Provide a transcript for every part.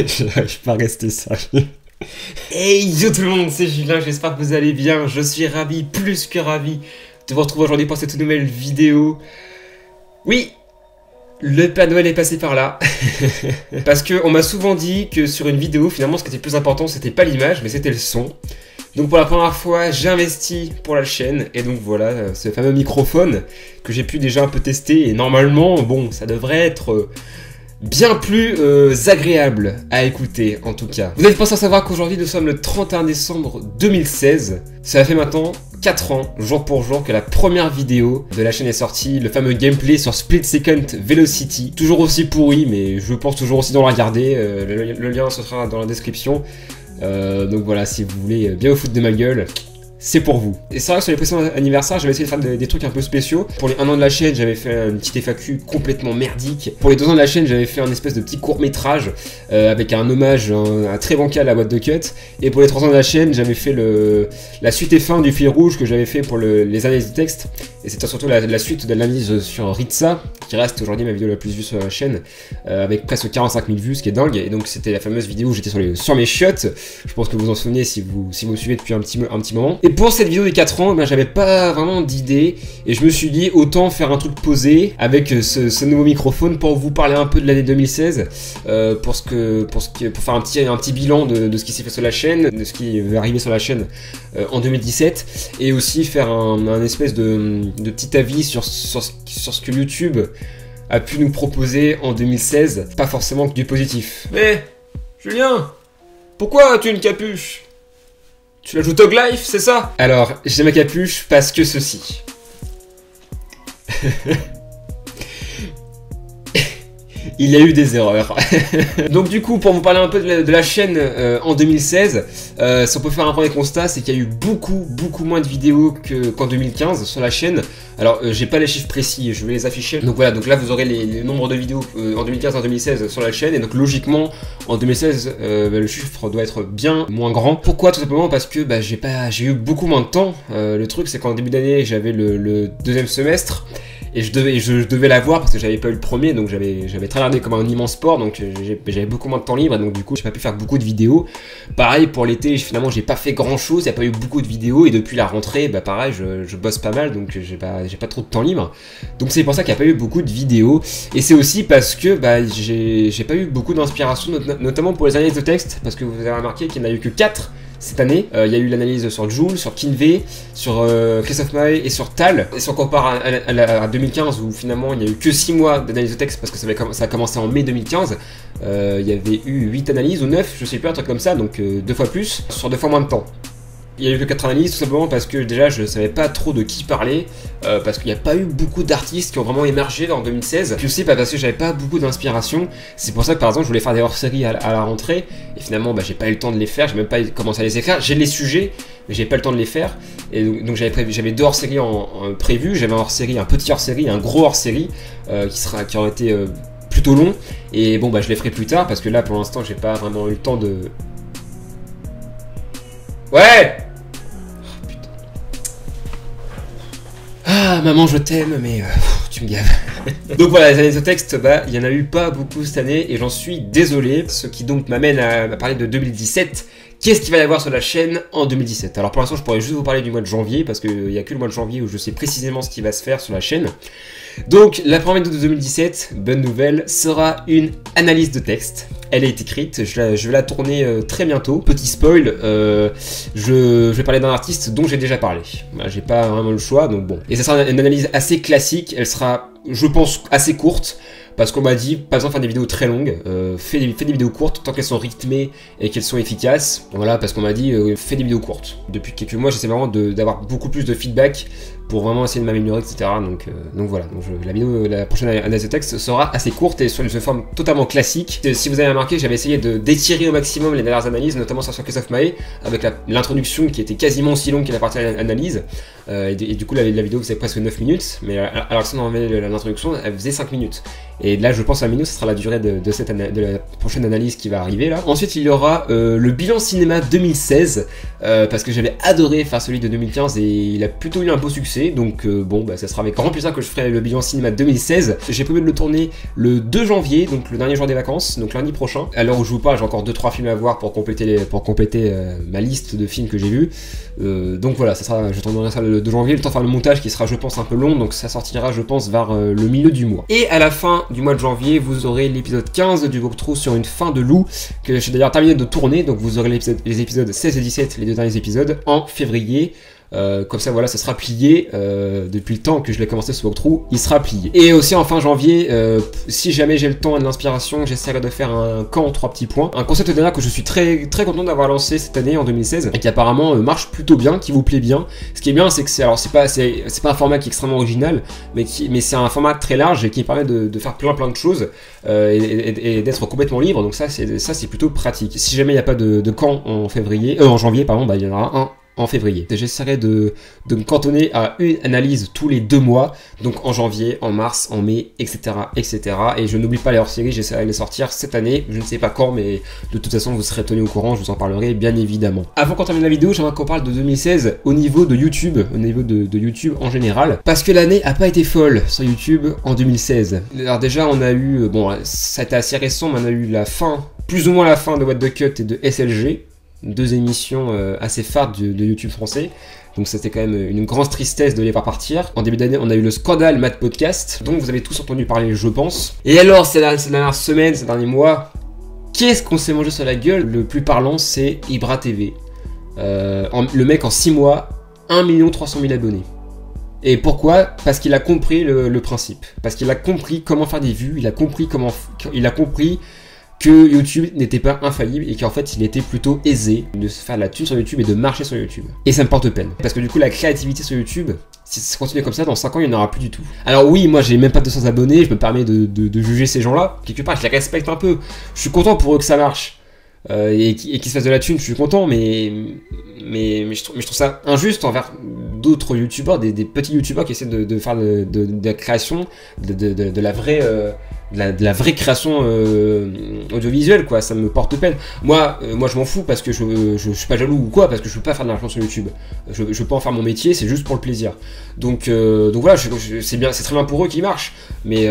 J'arrive pas à rester sérieux. Hey yo tout le monde, c'est Julien, j'espère que vous allez bien. Je suis ravi, plus que ravi, de vous retrouver aujourd'hui pour cette nouvelle vidéo. Oui, le Père Noël est passé par là. Parce que on m'a souvent dit que sur une vidéo, finalement, ce qui était le plus important, c'était pas l'image, mais c'était le son. Donc pour la première fois, j'ai investi pour la chaîne, et donc voilà, ce fameux microphone que j'ai pu déjà un peu tester, et normalement, bon, ça devrait être bien plus agréable à écouter, en tout cas. Vous n'êtes pas sans savoir qu'aujourd'hui, nous sommes le 31 décembre 2016. Ça fait maintenant 4 ans, jour pour jour, que la première vidéo de la chaîne est sortie, le fameux gameplay sur Split Second Velocity. Toujours aussi pourri, mais je pense toujours aussi dans la regarder. Le lien, ce sera dans la description. Donc voilà, si vous voulez bien vous foutre de ma gueule, c'est pour vous. Et c'est vrai que sur les précédents anniversaires, j'avais essayé de faire des trucs un peu spéciaux. Pour les 1 an de la chaîne, j'avais fait une petite FAQ complètement merdique. Pour les 2 ans de la chaîne, j'avais fait un espèce de petit court-métrage avec un hommage un très bancal à boîte de cut. Et pour les 3 ans de la chaîne, j'avais fait la suite et fin du fil rouge que j'avais fait pour les analyses de texte. Et c'était surtout la suite de l'analyse sur Ritza, qui reste aujourd'hui ma vidéo la plus vue sur la chaîne, avec presque 45 000 vues, ce qui est dingue. Et donc c'était la fameuse vidéo où j'étais sur mes chiottes. Je pense que vous en souvenez si vous me suivez depuis un petit moment. Et pour cette vidéo des 4 ans, ben, j'avais pas vraiment d'idée. Et je me suis dit, autant faire un truc posé avec ce nouveau microphone pour vous parler un peu de l'année 2016, pour faire un petit bilan de ce qui s'est fait sur la chaîne, de ce qui va arriver sur la chaîne en 2017. Et aussi faire un espèce de petit avis sur ce que YouTube a pu nous proposer en 2016. Pas forcément que du positif. Mais, Julien, pourquoi as-tu une capuche? Tu la joues Tog Life, c'est ça? Alors, j'ai ma capuche parce que ceci. Il y a eu des erreurs. Donc du coup, pour vous parler un peu de la chaîne en 2016, si on peut faire un premier constat, c'est qu'il y a eu beaucoup moins de vidéos qu'en 2015 sur la chaîne. Alors, j'ai pas les chiffres précis, je vais les afficher. Donc voilà, donc là vous aurez les nombres de vidéos en 2015 et en 2016 sur la chaîne. Et donc logiquement, en 2016, le chiffre doit être bien moins grand. Pourquoi? Tout simplement parce que j'ai eu beaucoup moins de temps. Le truc, c'est qu'en début d'année, j'avais le deuxième semestre. Et je devais l'avoir parce que j'avais pas eu le premier, donc j'avais tryhardé comme un immense sport, donc j'avais beaucoup moins de temps libre, et donc du coup j'ai pas pu faire beaucoup de vidéos. Pareil pour l'été, finalement j'ai pas fait grand chose, y a pas eu beaucoup de vidéos, et depuis la rentrée, bah pareil, je bosse pas mal, donc j'ai pas trop de temps libre. Donc c'est pour ça qu'il n'y a pas eu beaucoup de vidéos, et c'est aussi parce que j'ai pas eu beaucoup d'inspiration, notamment pour les analyses de texte, parce que vous avez remarqué qu'il n'y en a eu que 4 cette année. Il y a eu l'analyse sur Joule, sur Kinvey, sur Christophe Maé et sur Tal. Et si on compare à 2015 où finalement il n'y a eu que 6 mois d'analyse de texte parce que ça a commencé en mai 2015, il y avait eu 8 analyses ou 9, je sais plus, un truc comme ça, donc 2 fois plus, sur 2 fois moins de temps. Il y a eu que 4 analyses tout simplement parce que déjà je savais pas trop de qui parler, parce qu'il n'y a pas eu beaucoup d'artistes qui ont vraiment émergé en 2016, puis aussi parce que j'avais pas beaucoup d'inspiration. C'est pour ça que par exemple je voulais faire des hors-séries à la rentrée, et finalement j'ai pas eu le temps de les faire, j'ai même pas commencé à les écrire, j'ai les sujets, mais j'ai pas le temps de les faire, et donc j'avais 2 hors-séries prévus, j'avais un hors-série, un petit hors-série, un gros hors-série, qui aurait été plutôt long, et bon je les ferai plus tard, parce que là pour l'instant j'ai pas vraiment eu le temps de... Ouais! Ah, maman, je t'aime, mais tu me gaves. Donc voilà, les analyses de texte, il y en a eu pas beaucoup cette année, et j'en suis désolé. Ce qui donc m'amène à parler de 2017. Qu'est-ce qu'il va y avoir sur la chaîne en 2017? Alors pour l'instant, je pourrais juste vous parler du mois de janvier, parce qu'il n'y a que le mois de janvier où je sais précisément ce qui va se faire sur la chaîne. Donc la première vidéo de 2017, bonne nouvelle, sera une analyse de texte. Elle est écrite, je vais la tourner très bientôt. Petit spoil, je vais parler d'un artiste dont j'ai déjà parlé. J'ai pas vraiment le choix, donc bon. Et ça sera une analyse assez classique, elle sera, je pense, assez courte. Parce qu'on m'a dit, pas besoin de faire des vidéos très longues, fais des vidéos courtes tant qu'elles sont rythmées et qu'elles sont efficaces. Voilà, parce qu'on m'a dit, fais des vidéos courtes. Depuis quelques mois, j'essaie vraiment d'avoir beaucoup plus de feedback pour vraiment essayer de m'améliorer, etc. Donc voilà, la prochaine analyse de texte sera assez courte et sur une forme totalement classique. Si vous avez remarqué, j'avais essayé d'étirer au maximum les dernières analyses, notamment sur Christophe Maé, avec l'introduction qui était quasiment aussi longue que la partie analyse. et du coup la vidéo faisait presque 9 minutes, mais alors que si on enlevait l'introduction, elle faisait 5 minutes. Et là je pense à minutes, ce sera la durée de la prochaine analyse qui va arriver là. Ensuite il y aura le bilan cinéma 2016, parce que j'avais adoré faire celui de 2015 et il a plutôt eu un beau succès, donc bon bah ça sera avec grand plaisir que je ferai le bilan cinéma 2016. J'ai prévu de le tourner le 2 janvier, donc le dernier jour des vacances, donc lundi prochain. À l'heure où je vous parle, j'ai encore 2-3 films à voir pour compléter ma liste de films que j'ai vus. Donc voilà, je tournerai ça le 2 janvier, le temps de faire le montage qui sera je pense un peu long, donc ça sortira je pense vers le milieu du mois. Et à la fin du mois de janvier, vous aurez l'épisode 15 du walkthrough sur une fin de loup, que j'ai d'ailleurs terminé de tourner, donc vous aurez les épisodes 16 et 17, les 2 derniers épisodes, en février. Comme ça voilà, ça sera plié depuis le temps que je l'ai commencé ce walkthrough, il sera plié. Et aussi en fin janvier, si jamais j'ai le temps et de l'inspiration, j'essaierai de faire un camp 3 petits points, un concept dernier que je suis très content d'avoir lancé cette année en 2016 et qui apparemment marche plutôt bien, qui vous plaît bien. Ce qui est bien, c'est que c'est pas un format qui est extrêmement original, mais c'est un format très large et qui permet de faire plein de choses et d'être complètement libre. Donc ça c'est plutôt pratique. Si jamais il n'y a pas de camp en janvier pardon, bah il y en aura un en février. J'essaierai de me cantonner à une analyse tous les 2 mois, donc en janvier, en mars, en mai, etc. Et je n'oublie pas les hors-séries, j'essaierai de les sortir cette année, je ne sais pas quand, mais de toute façon vous serez tenus au courant, je vous en parlerai bien évidemment. Avant qu'on termine la vidéo, j'aimerais qu'on parle de 2016 au niveau de YouTube, YouTube en général, parce que l'année a pas été folle sur YouTube en 2016. Alors déjà on a eu, bon ça a été assez récent, mais on a eu la fin, plus ou moins la fin de What the Cut et de SLG, 2 émissions assez phares de YouTube français. Donc c'était quand même une grande tristesse de les voir partir. En début d'année, on a eu le scandale Matt Podcast, dont vous avez tous entendu parler, je pense. Et alors, ces dernières semaines, ces derniers mois, qu'est-ce qu'on s'est mangé sur la gueule? Le plus parlant, c'est Ibra TV. Le mec, en 6 mois, 1 300 000 abonnés. Et pourquoi? Parce qu'il a compris le principe. Parce qu'il a compris comment faire des vues, il a compris que YouTube n'était pas infaillible et qu'en fait il était plutôt aisé de se faire de la thune sur YouTube et de marcher sur YouTube. Et ça me porte peine. Parce que du coup la créativité sur YouTube, si ça continue comme ça, dans 5 ans il n'y en aura plus du tout. Alors oui, moi j'ai même pas 200 abonnés, je me permets de juger ces gens-là. Quelque part je les respecte un peu. Je suis content pour eux que ça marche. Et qu'ils se fassent de la thune, je suis content, mais je trouve ça injuste envers d'autres youtubeurs, des petits youtubeurs qui essaient de faire de la création, de la vraie création audiovisuelle, quoi. Ça me porte peine. Moi je m'en fous parce que je suis pas jaloux ou quoi, parce que je peux pas faire de l'argent sur YouTube. Je peux en faire mon métier, c'est juste pour le plaisir. Donc voilà, c'est bien, c'est très bien pour eux qui marchent, mais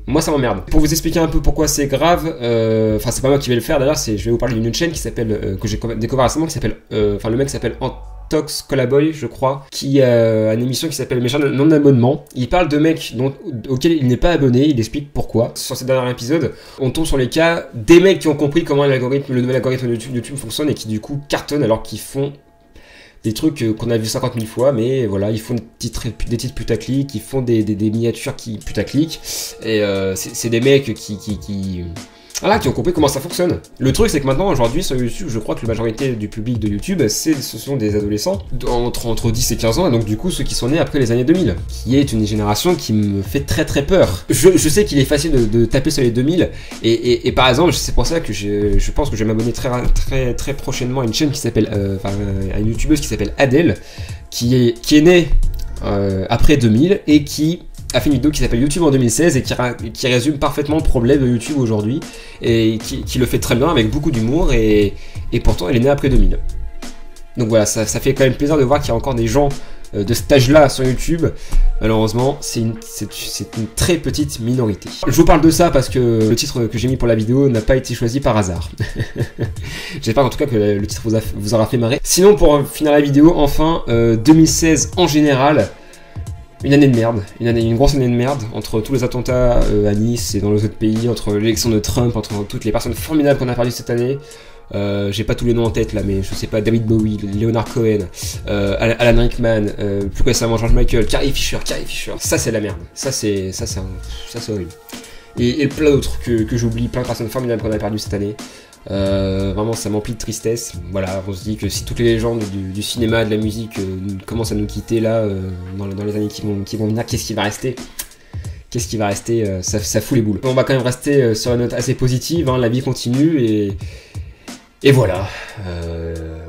moi ça m'emmerde. Pour vous expliquer un peu pourquoi c'est grave, enfin c'est pas moi qui vais le faire d'ailleurs, je vais vous parler d'une chaîne qui s'appelle que j'ai découvert récemment, qui s'appelle le mec s'appelle Tox Colaboy, je crois, qui a une émission qui s'appelle Mes chaînes non abonnement. Il parle de mecs auxquels il n'est pas abonné, il explique pourquoi. Sur ces derniers épisodes, on tombe sur les cas des mecs qui ont compris comment le nouvel algorithme de YouTube fonctionne et qui du coup cartonnent alors qu'ils font des trucs qu'on a vu 50 000 fois, mais voilà, ils font des titres putaclic, ils font des miniatures qui putaclic, et c'est des mecs qui ont compris comment ça fonctionne. Le truc, c'est que maintenant, aujourd'hui, sur YouTube, je crois que la majorité du public de YouTube, ce sont des adolescents entre 10 et 15 ans, et donc du coup, ceux qui sont nés après les années 2000, qui est une génération qui me fait très peur. Je sais qu'il est facile de taper sur les 2000, et par exemple, c'est pour ça que je pense que je vais m'abonner très prochainement à une chaîne qui s'appelle, à une youtubeuse qui s'appelle Adèle, qui est née après 2000, et qui a fait une vidéo qui s'appelle YouTube en 2016 et qui résume parfaitement le problème de YouTube aujourd'hui et qui le fait très bien avec beaucoup d'humour et pourtant elle est née après 2000. Donc voilà, ça fait quand même plaisir de voir qu'il y a encore des gens de cet âge-là sur YouTube. Malheureusement, c'est une très petite minorité. Je vous parle de ça parce que le titre que j'ai mis pour la vidéo n'a pas été choisi par hasard. J'espère en tout cas que le titre vous aura fait marrer. Sinon, pour finir la vidéo, enfin, 2016 en général, une année de merde, une grosse année de merde, entre tous les attentats à Nice et dans les autres pays, entre l'élection de Trump, entre toutes les personnes formidables qu'on a perdues cette année. J'ai pas tous les noms en tête là, mais je sais pas, David Bowie, Leonard Cohen, Alan Rickman, plus récemment George Michael, Carrie Fisher, ça c'est la merde, ça c'est horrible. Et plein d'autres que j'oublie, plein de personnes formidables qu'on a perdues cette année. Vraiment ça m'emplit de tristesse. Voilà, on se dit que si toutes les légendes du cinéma, de la musique commencent à nous quitter là dans les années qui vont venir, qu'est-ce qui va rester? Ça fout les boules. On va quand même rester sur une note assez positive, hein, la vie continue Et voilà,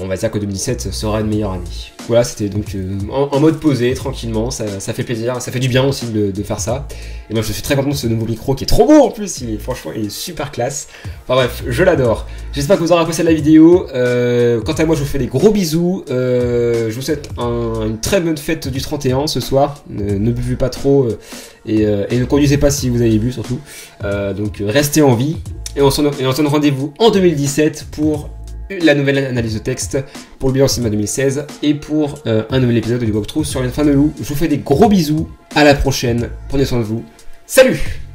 on va dire que 2017 sera une meilleure année. Voilà, c'était donc en mode posé, tranquillement, ça fait plaisir, ça fait du bien aussi de faire ça. Et moi je suis très content de ce nouveau micro qui est trop beau en plus, franchement il est super classe. Enfin bref, je l'adore. J'espère que vous aurez apprécié la vidéo. Quant à moi je vous fais des gros bisous, je vous souhaite une très bonne fête du 31 ce soir. Ne buvez pas trop et ne conduisez pas si vous avez bu surtout. Donc restez en vie. Et on se donne rendez-vous en 2017 pour la nouvelle analyse de texte, pour le bilan cinéma 2016 et pour un nouvel épisode du walkthrough sur les fins de loup. Je vous fais des gros bisous, à la prochaine, prenez soin de vous, salut!